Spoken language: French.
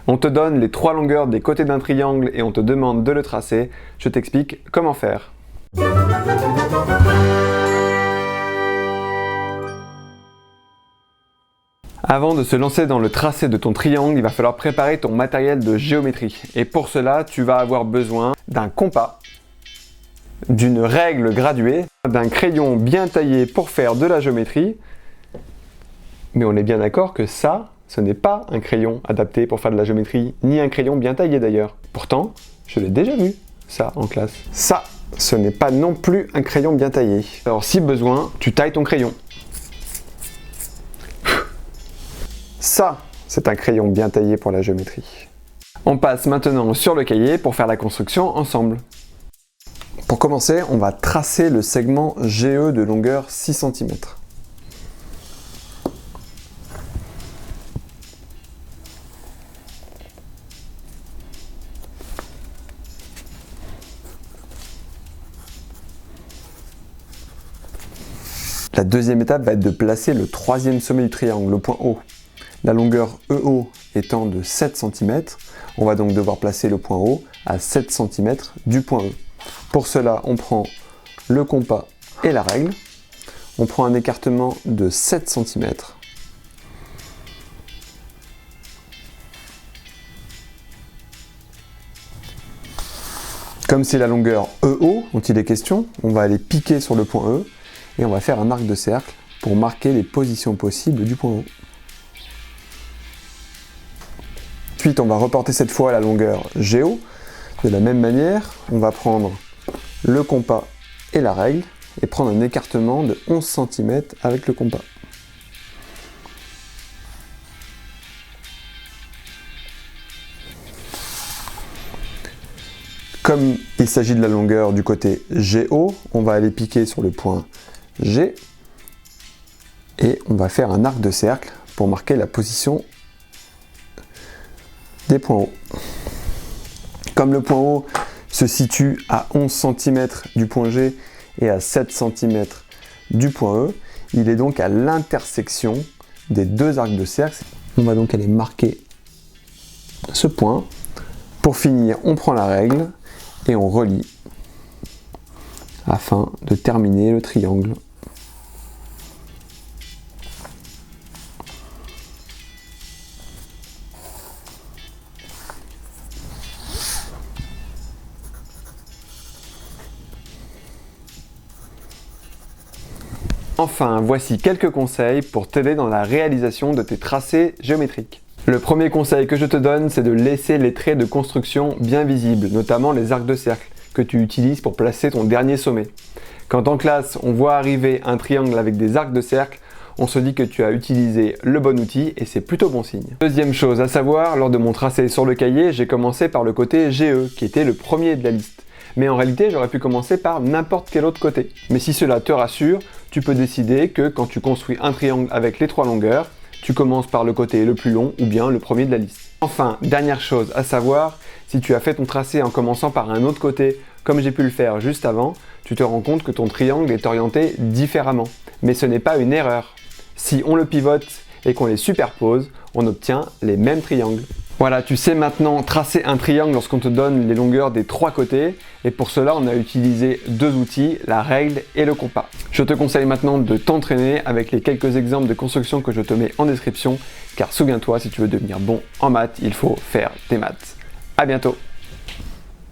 On te donne les 3 longueurs des côtés d'un triangle et on te demande de le tracer. Je t'explique comment faire. Avant de se lancer dans le tracé de ton triangle, il va falloir préparer ton matériel de géométrie. Et pour cela, tu vas avoir besoin d'un compas, d'une règle graduée, d'un crayon bien taillé pour faire de la géométrie. Mais on est bien d'accord que ça, ce n'est pas un crayon adapté pour faire de la géométrie, ni un crayon bien taillé d'ailleurs. Pourtant, je l'ai déjà vu, ça, en classe. Ça, ce n'est pas non plus un crayon bien taillé. Alors si besoin, tu tailles ton crayon. Ça, c'est un crayon bien taillé pour la géométrie. On passe maintenant sur le cahier pour faire la construction ensemble. Pour commencer, on va tracer le segment GE de longueur 6 cm. La deuxième étape va être de placer le troisième sommet du triangle, le point O. La longueur EO étant de 7 cm, on va donc devoir placer le point O à 7 cm du point E. Pour cela, on prend le compas et la règle. On prend un écartement de 7 cm. Comme c'est la longueur EO dont il est question, on va aller piquer sur le point E et on va faire un arc de cercle pour marquer les positions possibles du point O. Ensuite, on va reporter cette fois la longueur GO. De la même manière, on va prendre le compas et la règle et prendre un écartement de 11 cm avec le compas. Comme il s'agit de la longueur du côté GO, on va aller piquer sur le point G et on va faire un arc de cercle pour marquer la position des points O. Comme le point O se situe à 11 cm du point G et à 7 cm du point E, il est donc à l'intersection des deux arcs de cercle. On va donc aller marquer ce point. Pour finir, on prend la règle et on relie afin de terminer le triangle. Enfin, voici quelques conseils pour t'aider dans la réalisation de tes tracés géométriques. Le premier conseil que je te donne, c'est de laisser les traits de construction bien visibles, notamment les arcs de cercle que tu utilises pour placer ton dernier sommet. Quand en classe, on voit arriver un triangle avec des arcs de cercle, on se dit que tu as utilisé le bon outil et c'est plutôt bon signe. Deuxième chose à savoir, lors de mon tracé sur le cahier, j'ai commencé par le côté GE, qui était le premier de la liste. Mais en réalité, j'aurais pu commencer par n'importe quel autre côté. Mais si cela te rassure, tu peux décider que quand tu construis un triangle avec les 3 longueurs, tu commences par le côté le plus long ou bien le premier de la liste. Enfin, dernière chose à savoir, si tu as fait ton tracé en commençant par un autre côté, comme j'ai pu le faire juste avant, tu te rends compte que ton triangle est orienté différemment. Mais ce n'est pas une erreur. Si on le pivote et qu'on les superpose, on obtient les mêmes triangles. Voilà, tu sais maintenant tracer un triangle lorsqu'on te donne les longueurs des 3 côtés. Et pour cela, on a utilisé 2 outils, la règle et le compas. Je te conseille maintenant de t'entraîner avec les quelques exemples de construction que je te mets en description. Car souviens-toi, si tu veux devenir bon en maths, il faut faire des maths. À bientôt!